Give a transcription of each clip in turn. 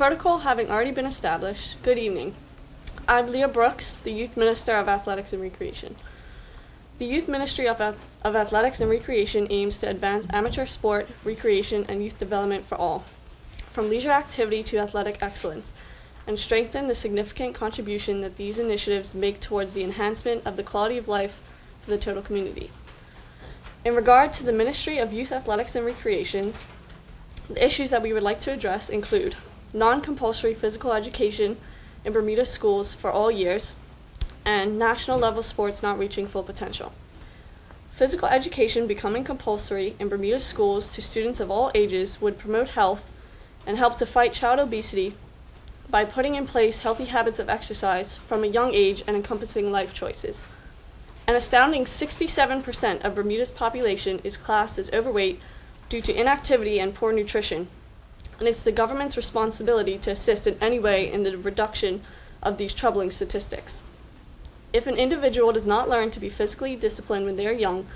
Protocol having already been established, good evening. I'm Leah Brooks, the Youth Minister of Athletics and Recreation. The Youth Ministry of Athletics and Recreation aims to advance amateur sport, recreation, and youth development for all, from leisure activity to athletic excellence, and strengthen the significant contribution that these initiatives make towards the enhancement of the quality of life for the total community. In regard to the Ministry of Youth Athletics and Recreations, the issues that we would like to address include non-compulsory physical education in Bermuda schools for all years, and national level sports not reaching full potential. Physical education becoming compulsory in Bermuda schools to students of all ages would promote health and help to fight child obesity by putting in place healthy habits of exercise from a young age and encompassing life choices. An astounding 67% of Bermuda's population is classed as overweight due to inactivity and poor nutrition, and it's the government's responsibility to assist in any way in the reduction of these troubling statistics. If an individual does not learn to be physically disciplined when they are young,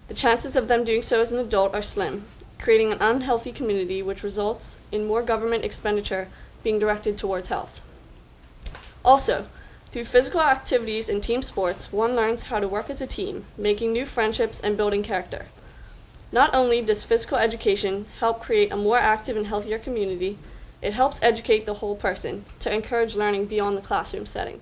the chances of them doing so as an adult are slim, creating an unhealthy community which results in more government expenditure being directed towards health. Also, through physical activities and team sports, one learns how to work as a team, making new friendships and building character. Not only does physical education help create a more active and healthier community, it helps educate the whole person to encourage learning beyond the classroom setting.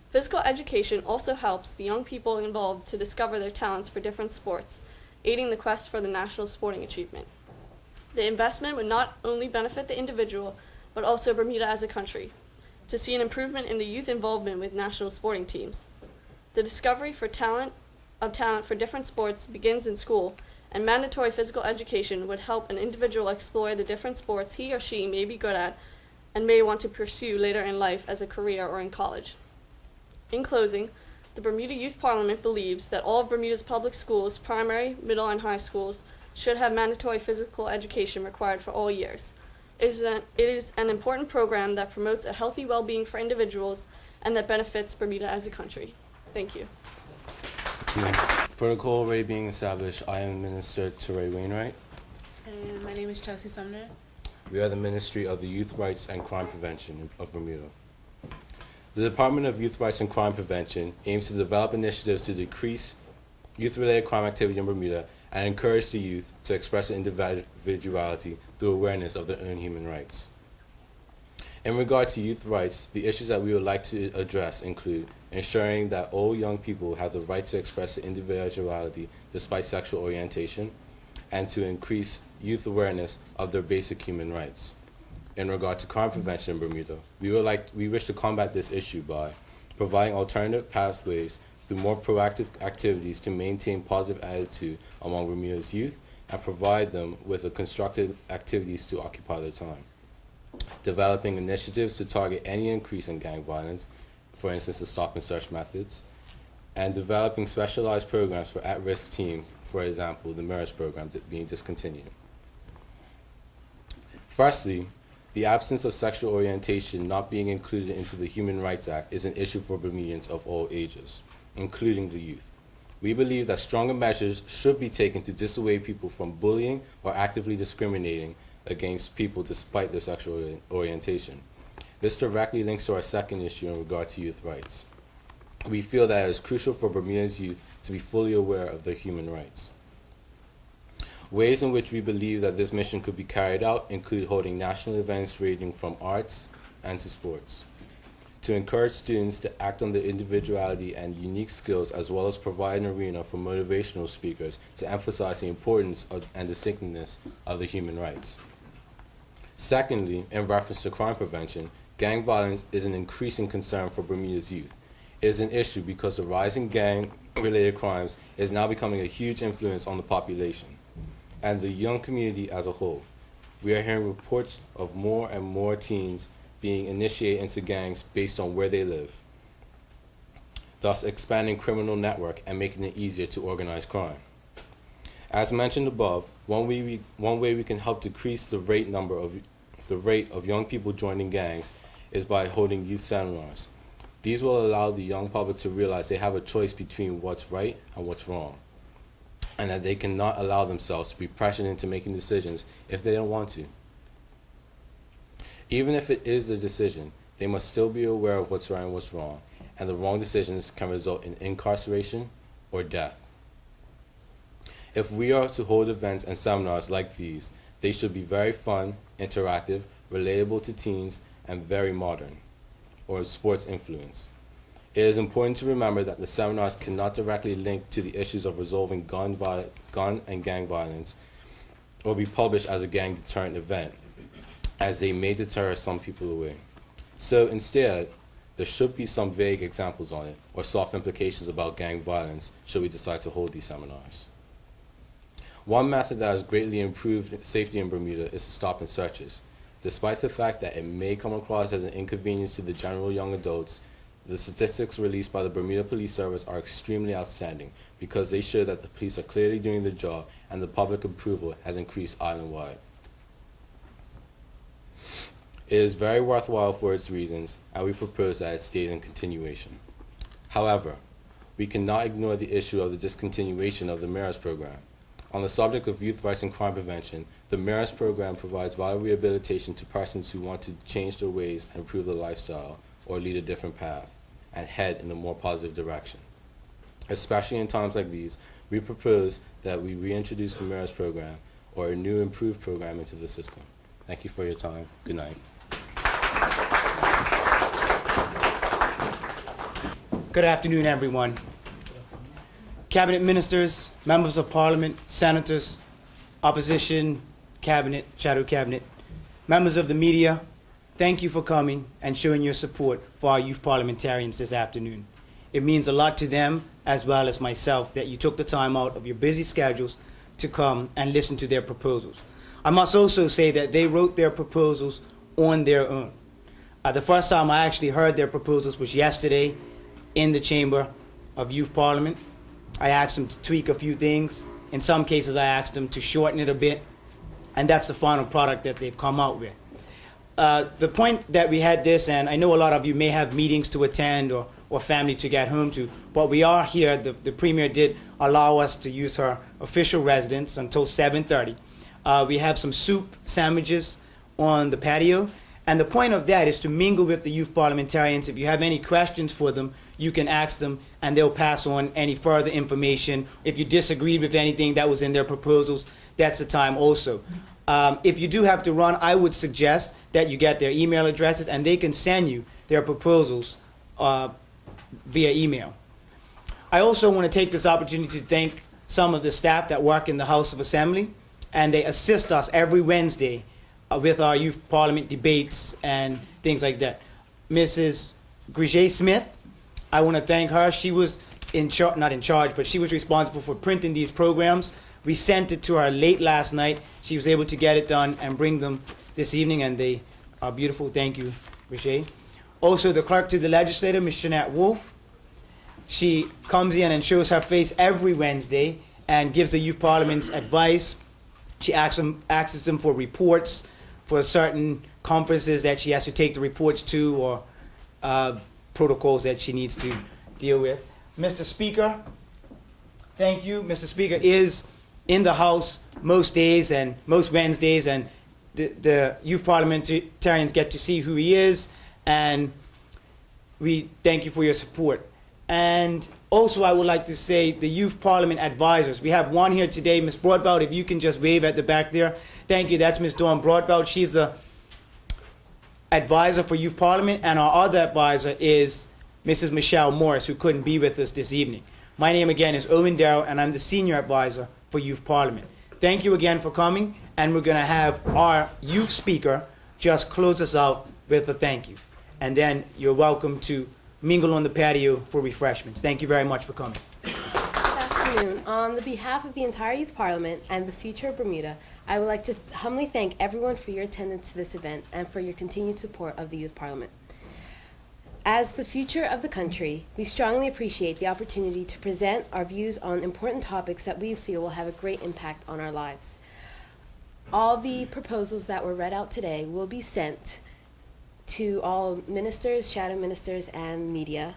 Physical education also helps the young people involved to discover their talents for different sports, aiding the quest for the national sporting achievement. The investment would not only benefit the individual, but also Bermuda as a country, to see an improvement in the youth involvement with national sporting teams. The discovery for talent for different sports begins in school, and mandatory physical education would help an individual explore the different sports he or she may be good at and may want to pursue later in life as a career or in college. In closing, the Bermuda Youth Parliament believes that all of Bermuda's public schools, primary, middle, and high schools, should have mandatory physical education required for all years. It is an important program that promotes a healthy well-being for individuals and that benefits Bermuda as a country. Thank you. Protocol already being established, I am Minister Teray Wainwright. And my name is Chelsea Sumner. We are the Ministry of the Youth Rights and Crime Prevention of Bermuda. The Department of Youth Rights and Crime Prevention aims to develop initiatives to decrease youth-related crime activity in Bermuda and encourage the youth to express their individuality through awareness of their own human rights. In regard to youth rights, the issues that we would like to address include ensuring that all young people have the right to express their individuality despite sexual orientation, and to increase youth awareness of their basic human rights. In regard to crime prevention in Bermuda, we wish to combat this issue by providing alternative pathways through more proactive activities to maintain positive attitude among Bermuda's youth and provide them with a constructive activities to occupy their time. Developing initiatives to target any increase in gang violence, for instance the stop and search methods, and developing specialized programs for at-risk team, for example the MERS program being discontinued. Firstly, the absence of sexual orientation not being included into the Human Rights Act is an issue for Bermudians of all ages, including the youth. We believe that stronger measures should be taken to dissuade people from bullying or actively discriminating against people despite their sexual orientation. This directly links to our second issue in regard to youth rights. We feel that it is crucial for Bermuda's youth to be fully aware of their human rights. Ways in which we believe that this mission could be carried out include holding national events ranging from arts and to sports, to encourage students to act on their individuality and unique skills, as well as provide an arena for motivational speakers to emphasize the importance and distinctiveness of the human rights. Secondly, in reference to crime prevention, gang violence is an increasing concern for Bermuda's youth. It is an issue because the rising gang-related crimes is now becoming a huge influence on the population and the young community as a whole. We are hearing reports of more and more teens being initiated into gangs based on where they live, thus expanding criminal network and making it easier to organize crime. As mentioned above, one way we can help decrease the rate of young people joining gangs is by holding youth seminars. These will allow the young public to realize they have a choice between what's right and what's wrong, and that they cannot allow themselves to be pressured into making decisions if they don't want to. Even if it is their decision, they must still be aware of what's right and what's wrong, and the wrong decisions can result in incarceration or death. If we are to hold events and seminars like these, they should be very fun, interactive, relatable to teens, and very modern, or sports influence. It is important to remember that the seminars cannot directly link to the issues of resolving gun and gang violence or be published as a gang deterrent event, as they may deter some people away. So instead, there should be some vague examples on it or soft implications about gang violence should we decide to hold these seminars. One method that has greatly improved safety in Bermuda is stop and searches. Despite the fact that it may come across as an inconvenience to the general young adults, the statistics released by the Bermuda Police Service are extremely outstanding because they show that the police are clearly doing the job and the public approval has increased island-wide. It is very worthwhile for its reasons, and we propose that it stays in continuation. However, we cannot ignore the issue of the discontinuation of the MARIS program. On the subject of youth rights and crime prevention, the MARIS program provides valuable rehabilitation to persons who want to change their ways and improve their lifestyle or lead a different path and head in a more positive direction. Especially in times like these, we propose that we reintroduce the MARIS program or a new improved program into the system. Thank you for your time. Good night. Good afternoon, everyone. Cabinet ministers, members of parliament, senators, opposition, cabinet, shadow cabinet, members of the media, thank you for coming and showing your support for our youth parliamentarians this afternoon. It means a lot to them as well as myself that you took the time out of your busy schedules to come and listen to their proposals. I must also say that they wrote their proposals on their own. The first time I actually heard their proposals was yesterday in the Chamber of Youth Parliament. I asked them to tweak a few things. In some cases, I asked them to shorten it a bit, and that's the final product that they've come out with. The point that we had this, and I know a lot of you may have meetings to attend or family to get home to, but we are here. The Premier did allow us to use her official residence until 7:30. We have some soup sandwiches on the patio, and the point of that is to mingle with the youth parliamentarians. If you have any questions for them, you can ask them, and they'll pass on any further information. If you disagreed with anything that was in their proposals, that's the time also. If you do have to run, I would suggest that you get their email addresses, and they can send you their proposals via email. I also want to take this opportunity to thank some of the staff that work in the House of Assembly, and they assist us every Wednesday with our youth parliament debates and things like that. Mrs. Grigé-Smith, I want to thank her. She was not in charge, but she was responsible for printing these programs. We sent it to her late last night. She was able to get it done and bring them this evening, and they are beautiful. Thank you, Grigé. Also, the clerk to the legislator, Ms. Jeanette Wolf. She comes in and shows her face every Wednesday and gives the youth parliaments advice. She asks them for reports for certain conferences that she has to take the reports to, or protocols that she needs to deal with. Mr. Speaker, thank you. Mr. Speaker is in the House most days and most Wednesdays, and the youth parliamentarians get to see who he is, and we thank you for your support. And also, I would like to say the youth parliament advisors. We have one here today, Ms. Broadbelt, if you can just wave at the back there. Thank you. That's Ms. Dawn Broadbelt. She's a advisor for youth parliament, and our other advisor is Mrs. Michelle Morris, who couldn't be with us this evening. My name again is Owen Darrow, and I'm the senior advisor for youth parliament. Thank you again for coming, and we're going to have our youth speaker just close us out with a thank you. And then you're welcome to mingle on the patio for refreshments. Thank you very much for coming. Good afternoon. On the behalf of the entire Youth Parliament and the future of Bermuda, I would like to humbly thank everyone for your attendance to this event and for your continued support of the Youth Parliament. As the future of the country, we strongly appreciate the opportunity to present our views on important topics that we feel will have a great impact on our lives. All the proposals that were read out today will be sent to all ministers, shadow ministers, and media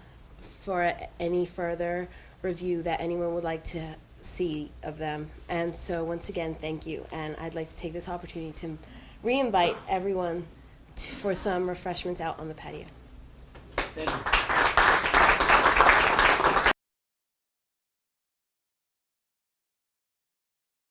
for any further review that anyone would like to see of them. And so once again, thank you. And I'd like to take this opportunity to re-invite everyone for some refreshments out on the patio. Thank you.